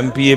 MPA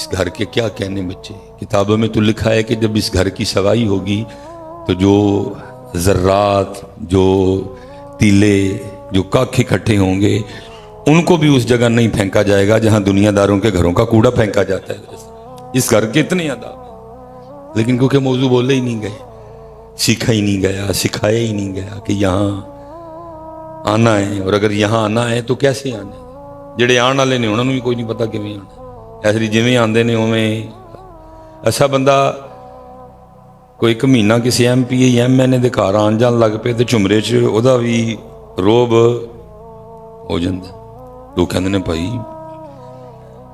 اس گھر کے کیا کہنے بچے. کتابوں میں تو لکھا ہے کہ جب اس گھر کی سوائی ہوگی تو جو ذرات، جو تیلے، جو کاکھ اکٹھے ہوں گے ان کو بھی اس جگہ نہیں پھینکا جائے گا جہاں دنیا داروں کے گھروں کا کوڑا پھینکا جاتا ہے. اس گھر کے اتنے آداب ہیں، لیکن کیونکہ موضوع بولے ہی نہیں گئے، سیکھا ہی نہیں گیا، سکھایا ہی نہیں گیا کہ یہاں آنا ہے. اور اگر یہاں آنا ہے تو کیسے آنا ہے؟ جڑے آن والے نے انہوں نے بھی کوئی نہیں پتا کیویں آنا. ایسے جویں آندے نے اویں. ایسا بندہ کوئی ایک مہینہ کسی M P A M N A دے گھر آن جان لگ پے تو چمرے چ وہ بھی روب ہو جاتا. لوگ کہتے ہیں بھائی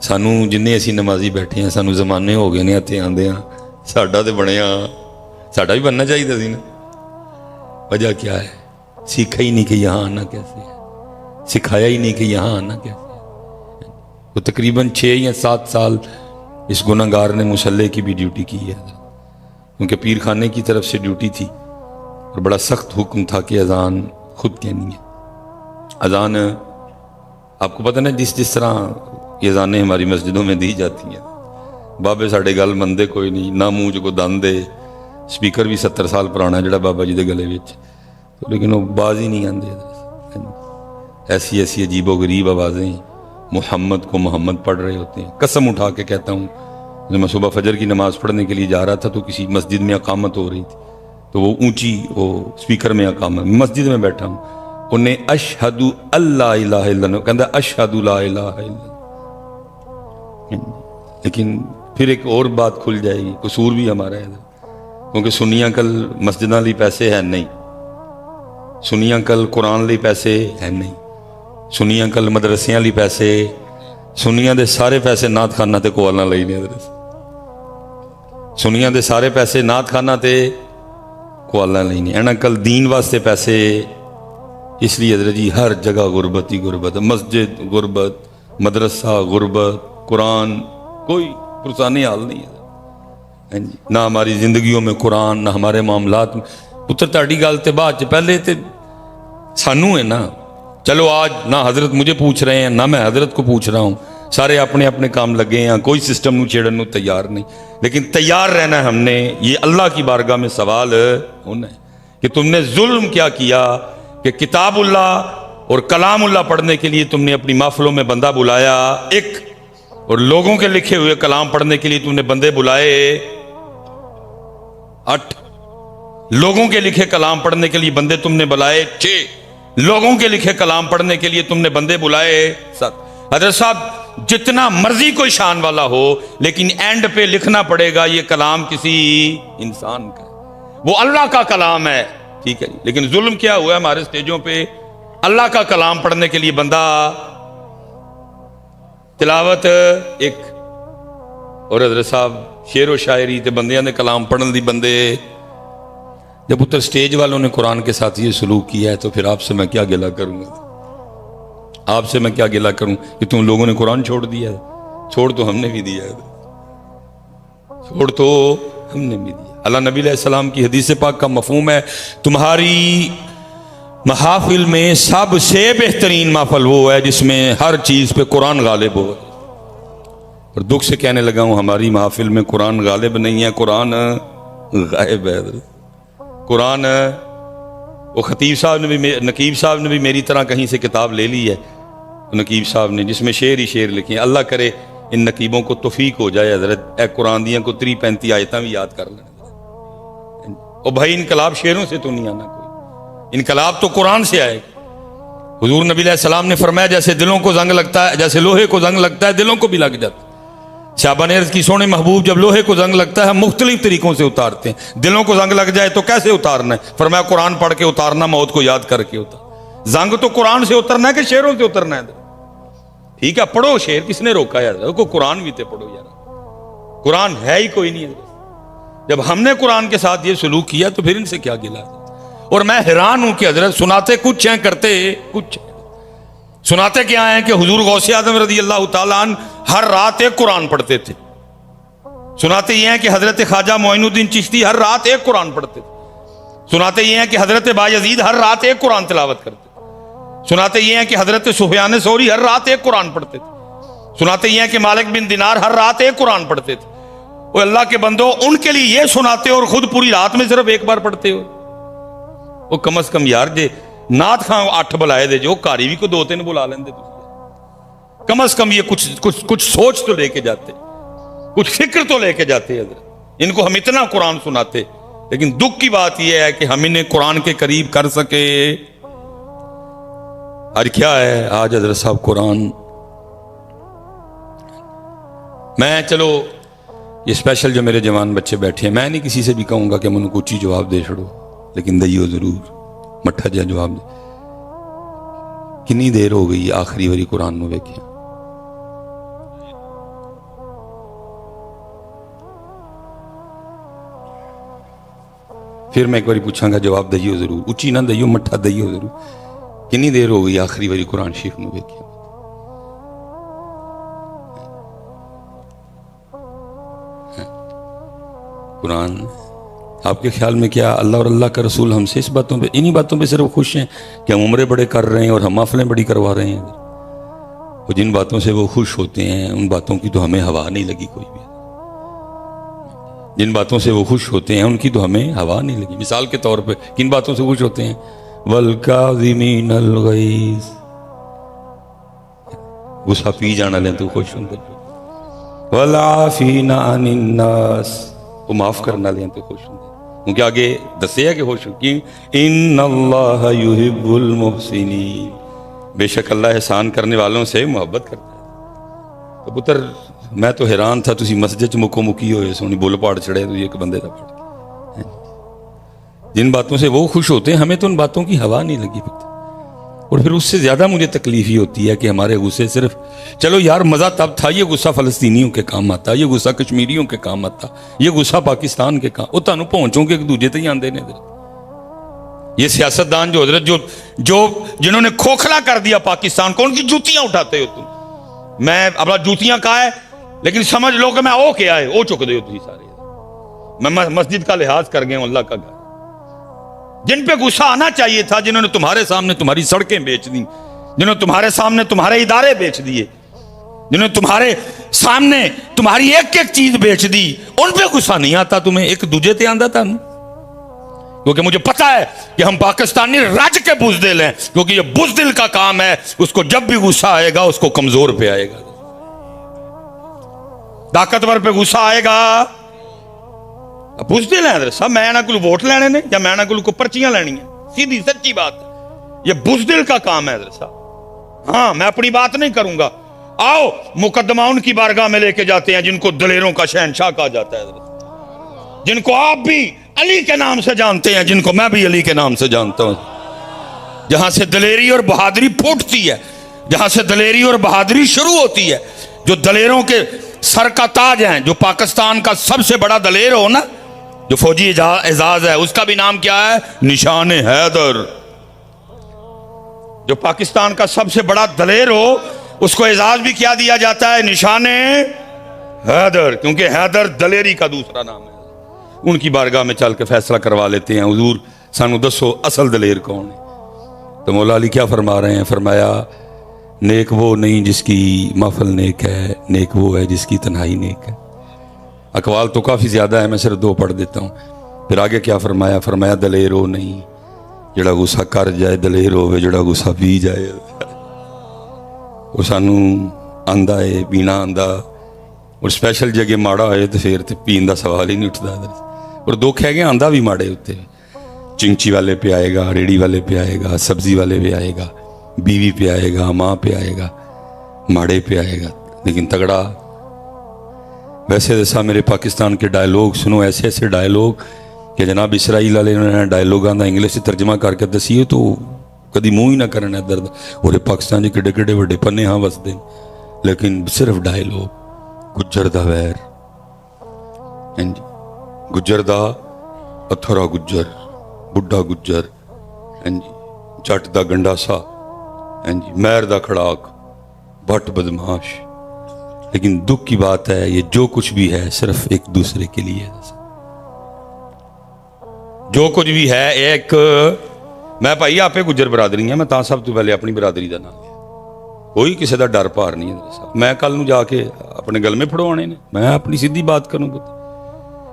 سانو جن اسی نمازی بیٹھے ہیں سانو زمانے ہو گئے نے اتنے آدھے ہاں ساڈا تو بنیا، ساڈا بھی بننا چاہیے سی نا. وجہ کیا ہے؟ سیکھا ہی نہیں کہ یہاں آنا کیسے ہے، سکھایا ہی نہیں کہ یہاں آنا کیسے ہے. تو تقریباً 6 یا 7 سال اس گناہ گار نے مسلح کی بھی ڈیوٹی کی ہے، کیونکہ پیر خانے کی طرف سے ڈیوٹی تھی اور بڑا سخت حکم تھا کہ اذان خود کہنی ہے. اذان آپ کو پتہ نا جس طرح یہ اذانیں ہماری مسجدوں میں دی جاتی ہیں، بابے ساڈے گل مندے کوئی نہیں، نہ منہ کو دند دے. سپیکر بھی 70 سال پرانا جڑا بابا جی دے گلے وچ، لیکن وہ باز ہی نہیں آندے. ایسی ایسی عجیب و غریب آوازیں، محمد کو محمد پڑھ رہے ہوتے ہیں. قسم اٹھا کے کہتا ہوں جب میں صبح فجر کی نماز پڑھنے کے لیے جا رہا تھا تو کسی مسجد میں اقامت ہو رہی تھی، تو وہ اونچی وہ سپیکر میں اقامت، مسجد میں بیٹھا ہوں، انہیں اشہد اللہ الہ الا اللہ کہتا اشہد لا الہ الا اللہ. لیکن پھر ایک اور بات کھل جائے گی، قصور بھی ہمارا ہے کیونکہ سنیاں کل مسجداں لی پیسے ہیں نہیں، سنیاں کل قرآن لی پیسے ہیں نہیں، سنیاں کل مدرسیاں لی پیسے، سنیاں دے سارے پیسے نعت خانہ تے کوالاں لئی نے. سنیاں دے سارے پیسے نعت خانہ تے کوالاں لئی نے. اینا کل دین واسطے پیسے، اس لیے حضرت جی ہر جگہ غربت ہی غربت، مسجد غربت، مدرسہ غربت، قرآن کوئی پرسانی حال نہیں ہے. نہ ہماری زندگیوں میں قرآن، نہ ہمارے معاملات میں. پتر تاڑی گل تے بعد پہلے تے سانو ہے نا. چلو آج نہ حضرت مجھے پوچھ رہے ہیں نہ میں حضرت کو پوچھ رہا ہوں، سارے اپنے اپنے کام لگے ہیں، کوئی سسٹم نو چھیڑن نو تیار نہیں. لیکن تیار رہنا ہے ہم نے. یہ اللہ کی بارگاہ میں سوال ہونا ہے کہ تم نے ظلم کیا کیا کہ کتاب اللہ اور کلام اللہ پڑھنے کے لیے تم نے اپنی محفلوں میں بندہ بلایا ایک، اور لوگوں کے لکھے ہوئے کلام پڑھنے کے لیے تم نے بندے بلائے 8. لوگوں کے لکھے کلام پڑھنے کے لیے بندے تم نے بلائے 6. لوگوں کے لکھے کلام پڑھنے کے لیے تم نے بندے بلائے 7. حضرت صاحب جتنا مرضی کوئی شان والا ہو لیکن اینڈ پہ لکھنا پڑے گا یہ کلام کسی انسان کا، وہ اللہ کا کلام ہے. ٹھیک ہے جی، لیکن ظلم کیا ہوا ہے ہمارے سٹیجوں پہ؟ اللہ کا کلام پڑھنے کے لیے بندہ، تلاوت ایک، اور حضرت صاحب شعر و شاعری تے بندیاں نے کلام پڑھن دی بندے. جب اتر سٹیج والوں نے قرآن کے ساتھ یہ سلوک کیا ہے تو پھر آپ سے میں کیا گلہ کروں گا؟ آپ سے میں کیا گلہ کروں کہ تم لوگوں نے قرآن چھوڑ دیا ہے؟ چھوڑ تو ہم نے بھی دیا ہے، چھوڑ تو ہم نے بھی دیا. اللہ نبی علیہ السلام کی حدیث پاک کا مفہوم ہے تمہاری محافل میں سب سے بہترین محفل وہ ہے جس میں ہر چیز پہ قرآن غالب ہو. اور دکھ سے کہنے لگا ہوں ہماری محافل میں قرآن غالب نہیں ہے، قرآن غائب ہے. قرآن وہ خطیب صاحب نے بھی، نقیب صاحب نے بھی میری طرح کہیں سے کتاب لے لی ہے نقیب صاحب نے، جس میں شعر ہی شعر لکھے ہیں. اللہ کرے ان نقیبوں کو توفیق ہو جائے حضرت اے قرآن دیاں کو 35 آیتاں بھی یاد کر لیں. اور بھائی انقلاب شعروں سے تو نہیں آنا، کوئی انقلاب تو قرآن سے آئے. حضور نبی علیہ السلام نے فرمایا جیسے دلوں کو زنگ لگتا ہے، جیسے لوہے کو زنگ لگتا ہے دلوں کو بھی لگ جاتا ہے. صحابہ نے عرض کی سونے محبوب جب لوہے کو زنگ لگتا ہے ہم مختلف طریقوں سے اتارتے ہیں، دلوں کو زنگ لگ جائے تو کیسے اتارنا ہے؟ فرمایا قرآن پڑھ کے اتارنا، موت کو یاد کر کے اتار. زنگ تو قرآن سے اترنا ہے کہ شعروں سے اترنا ہے؟ ٹھیک ہے پڑھو شعر، کس نے روکا یار؟ کو قرآن بھی تے پڑھو یار، قرآن ہے ہی کوئی نہیں. جب ہم نے قرآن کے ساتھ یہ سلوک کیا تو پھر ان سے کیا گلا؟ اور میں حیران ہوں کہ حضرت سناتے کچھ ہیں کرتے کچھ. سناتے کیا ہیں کہ حضور غوث اعظم رضی اللہ تعالیٰ عنہ ہر رات ایک قرآن پڑھتے تھے. سناتے یہ ہیں کہ حضرت خواجہ معین الدین چشتی ہر رات ایک قرآن پڑھتے تھے. سناتے یہ ہیں کہ حضرت بایزید ہر رات ایک قرآن تلاوت کرتے تھے. سناتے یہ ہیں کہ حضرت سفیان ثوری ہر رات ایک قرآن پڑھتے تھے. سناتے یہ ہیں کہ مالک بن دینار ہر رات ایک قرآن پڑھتے تھے. وہ اللہ کے بندو ان کے لیے یہ سناتے اور خود پوری رات میں صرف ایک بار پڑھتے ہو. وہ کم از کم یار جے نات خان 8 بلائے دے جو کاری بھی کو 2-3 بلا لیندے کم از کم یہ کچھ سوچ تو لے کے جاتے, کچھ فکر تو لے کے جاتے. حضرت ان کو ہم اتنا قرآن سناتے, لیکن دکھ کی بات یہ ہے کہ ہم انہیں قرآن کے قریب کر سکے. آج کیا ہے, آج حضرت صاحب قرآن, میں چلو یہ اسپیشل جو میرے جوان بچے بیٹھے ہیں, میں نہیں کسی سے بھی کہوں گا کہ ہم ان کو اچھی جواب دے چھڑو, لیکن دئیو ضرور مٹھا جا جواب دے. کنی دیر ہو گئی آخری واری قرآن نو ویکھیا, پھر میں ایک باری پوچھاں گا جواب دئیو ضرور, اچھی نہ دئیو مٹھا دئیو ضرور. کنی دیر ہو گئی آخری واری قرآن شریف نو ویکھیا. قرآن آپ کے خیال میں کیا اللہ اور اللہ کا رسول ہم سے اس باتوں پہ, انہی باتوں پہ صرف خوش ہیں کہ ہم عمرے بڑے کر رہے ہیں اور ہم محفلیں بڑی کروا رہے ہیں؟ اور جن باتوں سے وہ خوش ہوتے ہیں ان باتوں کی تو ہمیں ہوا نہیں لگی کوئی بھی. جن باتوں سے وہ خوش ہوتے ہیں ان کی تو ہمیں ہوا نہیں لگی. مثال کے طور پہ کن باتوں سے خوش ہوتے ہیں؟ وَالْكَاظِمِينَ الْغَيْظَ, غصہ پی جانا لیں تو خوش ہوتے. وَالْعَافِينَ عَنِ النَّاسِ, وہ معاف کرنا لیں تو خوش ہوتے. کیونکہ آگے دسے ہے کہ خوش ہوں کہ ان اللہ یحب المحسنین, بے شک اللہ احسان کرنے والوں سے محبت کرتا ہے. تو پتر میں تو حیران تھا, تسی مسجد چ مکو مکی ہوئے سونی بول پاڑ چڑھے تو ایک بندے دا پڑھ کے. جن باتوں سے وہ خوش ہوتے ہیں ہمیں تو ان باتوں کی ہوا نہیں لگی. اور پھر اس سے زیادہ مجھے تکلیف ہی ہوتی ہے کہ ہمارے غصے صرف, چلو یار مزہ تب تھا, یہ غصہ فلسطینیوں کے کام آتا, یہ غصہ کشمیریوں کے کام آتا, یہ غصہ پاکستان کے کام, وہ تانوں پہنچوں کے ایک دوجے تے ہی آندے نے. یہ سیاستدان جو حضرت جو جنہوں نے کھوکھلا کر دیا پاکستان کو, ان کی جوتیاں اٹھاتے ہو تم. میں اپنا جوتیاں کہا ہے لیکن سمجھ لو کہ میں او کیا ہے, او چک دے ہو تھی سارے. میں مسجد کا لحاظ کر گئے ہوں, اللہ کا گھر. جن پہ غصہ آنا چاہیے تھا, جنہوں نے تمہارے سامنے تمہاری سڑکیں بیچ دی, جنہوں نے تمہارے سامنے تمہارے ادارے بیچ دیے, جنہوں نے تمہارے سامنے تمہاری ایک ایک چیز بیچ دی, ان پہ غصہ نہیں آتا تمہیں, ایک دوجے تے آندا تھا. کیونکہ مجھے پتا ہے کہ ہم پاکستانی رج کے بزدل ہیں, کیونکہ یہ بزدل کا کام ہے, اس کو جب بھی غصہ آئے گا اس کو کمزور پہ آئے گا, طاقتور پہ غصہ آئے گا. بزدل ہیں حضرت صاحب, میں نہ کوئی ووٹ لینے نے یا میں نہ کوئی پرچیاں لینی ہیں, سیدھی سچی بات ہے. یہ بزدل کا کام ہے حضرت صاحب. ہاں میں اپنی بات نہیں کروں گا. آؤ مقدمہ ان کی بارگاہ میں لے کے جاتے ہیں جن کو دلیروں کا شہنشاہ کہا جاتا ہے حضرت, جن کو آپ بھی علی کے نام سے جانتے ہیں, جن کو میں بھی علی کے نام سے جانتا ہوں. جہاں سے دلیری اور بہادری پھوٹتی ہے, جہاں سے دلیری اور بہادری شروع ہوتی ہے, جو دلیروں کے سر کا تاج ہیں, جو پاکستان کا سب سے بڑا دلیر ہو نا, جو فوجی اعزاز ہے, اس کا بھی نام کیا ہے؟ نشان حیدر. جو پاکستان کا سب سے بڑا دلیر ہو اس کو اعزاز بھی کیا دیا جاتا ہے؟ نشان حیدر, کیونکہ حیدر دلیری کا دوسرا نام ہے. ان کی بارگاہ میں چل کے فیصلہ کروا لیتے ہیں, حضور سانو دسو اصل دلیر کون ہے؟ تو مولا علی کیا فرما رہے ہیں؟ فرمایا نیک وہ نہیں جس کی محفل نیک ہے, نیک وہ ہے جس کی تنہائی نیک ہے. اقوال تو کافی زیادہ ہے, میں صرف 2 پڑھ دیتا ہوں. پھر آگے کیا فرمایا؟ فرمایا دلیر ہو نہیں جڑا غصہ کر جائے, دلیر ہوئے جڑا غصہ پی جائے. وہ سانو آندا ہے, پینا آندا, اور اسپیشل جگہ ماڑا ہوئے تو پھر پین دا سوال ہی نہیں اٹھتا. اور دکھ ہے کہ آندا بھی ماڑے ہوتے, چنچی والے پہ آئے گا, ریڑی والے پہ آئے گا, سبزی والے پہ آئے گا, بیوی پہ آئے گا, ماں پہ آئے گا, ماڑے پہ آئے گا. لیکن تگڑا ویسے جیسا میرے پاکستان کے ڈائلوگ سنو, ایسے ایسے ڈائلوگ کہ جناب اسرائیل والے نے ڈائلوگاں دا انگلش سے ترجمہ کر کے دسیے تو کدی منہ ہی نہ کرنا درد. اور پاکستان جی کڈے کڈے وڈے پنے ہاں وسدے, لیکن صرف ڈائلوگ. گجر دا ویر, گجر دا اتھرا گجر, بڈھا گجر, جٹ دا گنڈاسا, مہر دا کھڑاک, بٹ بدماش. لیکن دکھ کی بات ہے یہ جو کچھ بھی ہے صرف ایک دوسرے کے لیے ہے. جو کچھ بھی ہے ایک, میں بھائی آپ گجر برادری ہیں, میں تا سب تو پہلے اپنی برادری دا نام لیا. ਕੋਈ ਕਿਸੇ ਦਾ ਡਰ ਭਾਰ ਨਹੀਂ ਹੈ ਸਾਹਿਬ। ਮੈਂ ਕੱਲ ਨੂੰ ਜਾ ਕੇ ਆਪਣੇ ਗਲਮੇ ਫੜਵਾਉਣੇ ਨੇ, ਮੈਂ ਆਪਣੀ ਸਿੱਧੀ ਬਾਤ ਕਰੂੰਗਾ।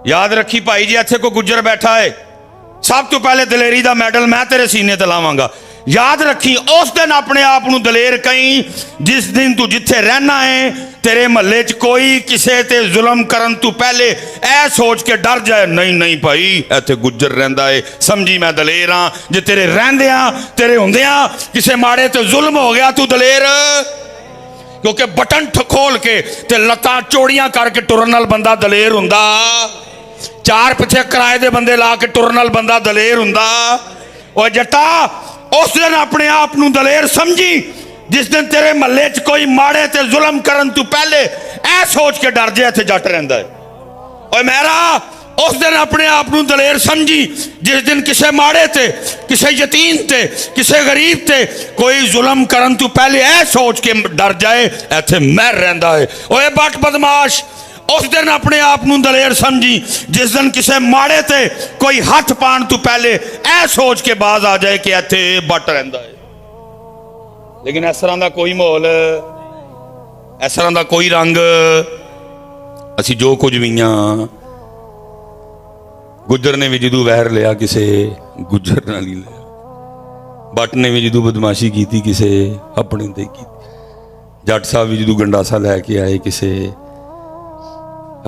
ਯਾਦ ਰੱਖੀ ਭਾਈ ਜੀ, ਇੱਥੇ ਕੋਈ ਗੁੱਜਰ ਬੈਠਾ ਹੈ, ਸਭ ਤੋਂ ਪਹਿਲੇ ਦਲੇਰੀ ਦਾ ਮੈਡਲ ਮੈਂ ਤੇਰੇ ਸੀਨੇ ਤੇ ਲਾਵਾਂਗਾ। ਯਾਦ ਰੱਖੀ, ਉਸ ਦਿਨ ਆਪਣੇ ਆਪ ਨੂੰ ਦਲੇਰ ਕਹੀਂ ਜਿਸ ਦਿਨ ਤੂੰ ਜਿੱਥੇ ਰਹਿਣਾ ਹੈ ਤੇਰੇ ਮਹੱਲੇ 'ਚ ਕੋਈ ਕਿਸੇ ਤੇ ਜ਼ੁਲਮ ਕਰਨ ਤੋਂ ਪਹਿਲੇ ਇਹ ਸੋਚ ਕੇ ਡਰ ਜਾਏ, ਨਹੀਂ ਨਹੀਂ ਭਾਈ ਇੱਥੇ ਗੁੱਜਰ ਰਹਿੰਦਾ ਏ, ਸਮਝੀ ਮੈਂ ਦਲੇਰ ਹਾਂ। ਜੇ ਤੇਰੇ ਰਹਿੰਦਿਆਂ ਤੇਰੇ ਹੁੰਦਿਆਂ ਕਿਸੇ ਮਾੜੇ ਤੇ ਜ਼ੁਲਮ ਹੋ ਗਿਆ, ਤੂੰ ਦਲੇਰ। ਕਿਉਂਕਿ ਬਟਨ ਖੋਲ ਕੇ ਤੇ ਲੱਤਾਂ ਚੋੜੀਆਂ ਕਰਕੇ ਟੁਰਨ ਨਾਲ ਬੰਦਾ ਦਲੇਰ ਹੁੰਦਾ। ਚਾਰ ਪਿੱਛੇ ਕਿਰਾਏ ਦੇ ਬੰਦੇ ਲਾ ਕੇ ਟੁਰਨ ਨਾਲ ਬੰਦਾ ਦਲੇਰ ਹੁੰਦਾ। ਓਏ ਜੱਟਾ, ਉਸ ਦਿਨ ਆਪਣੇ ਆਪ ਨੂੰ ਦਲੇਰ ਸਮਝੀ ਜਿਸ ਦਿਨ ਤੇਰੇ ਮਹੱਲੇ 'ਚ ਕੋਈ ਮਾੜੇ ਤੇ ਜ਼ੁਲਮ ਕਰਨ ਤੋਂ ਪਹਿਲੇ ਇਹ ਸੋਚ ਕੇ ਡਰ ਜਾਏ ਇੱਥੇ ਜੱਟ ਰਹਿੰਦਾ ਹੈ। ਓਏ ਮੇਰਾ, ਉਸ ਦਿਨ ਆਪਣੇ ਆਪ ਨੂੰ ਦਲੇਰ ਸਮਝੀ ਜਿਸ ਦਿਨ ਕਿਸੇ ਮਾੜੇ ਤੇ, ਕਿਸੇ ਯਤੀਮ ਤੇ, ਕਿਸੇ ਗਰੀਬ ਤੇ ਕੋਈ ਜ਼ੁਲਮ ਕਰਨ ਤੋਂ ਪਹਿਲੇ ਇਹ ਸੋਚ ਕੇ ਡਰ ਜਾਏ ਇੱਥੇ ਮੈਂ ਰਹਿੰਦਾ ਹੈ। ਓਏ ਬੱਟ ਬਦਮਾਸ਼, ਉਸ ਦਿਨ ਆਪਣੇ ਆਪ ਨੂੰ ਦਲੇਰ ਸਮਝੀ ਜਿਸ ਦਿਨ ਕਿਸੇ ਮਾੜੇ ਤੇ ਕੋਈ ਹੱਥ ਪਾਉਣ ਤੋਂ ਪਹਿਲੇ ਇਹ ਸੋਚ ਕੇ ਬਾਜ਼ ਆ ਜਾਏ ਕਿ ਇੱਥੇ ਬੱਟ ਰਹਿੰਦਾ ਹੈ। ਲੇਕਿਨ ਇਸ ਤਰ੍ਹਾਂ ਦਾ ਕੋਈ ਮਾਹੌਲ, ਇਸ ਤਰ੍ਹਾਂ ਦਾ ਕੋਈ ਰੰਗ, ਅਸੀਂ ਜੋ ਕੁਝ ਵੀ ਹਾਂ, ਗੁੱਜਰ ਨੇ ਵੀ ਜਦੋਂ ਵਹਿਰ ਲਿਆ ਕਿਸੇ ਗੁੱਜਰ ਨਾਲ ਹੀ ਲਿਆ, ਬੱਟ ਨੇ ਵੀ ਜਦੋਂ ਬਦਮਾਸ਼ੀ ਕੀਤੀ ਕਿਸੇ ਆਪਣੇ ਤੇ ਕੀਤੀ, ਜੱਟ ਸਾਹਿਬ ਵੀ ਜਦੋਂ ਗੰਡਾਸਾ ਲੈ ਕੇ ਆਏ ਕਿਸੇ।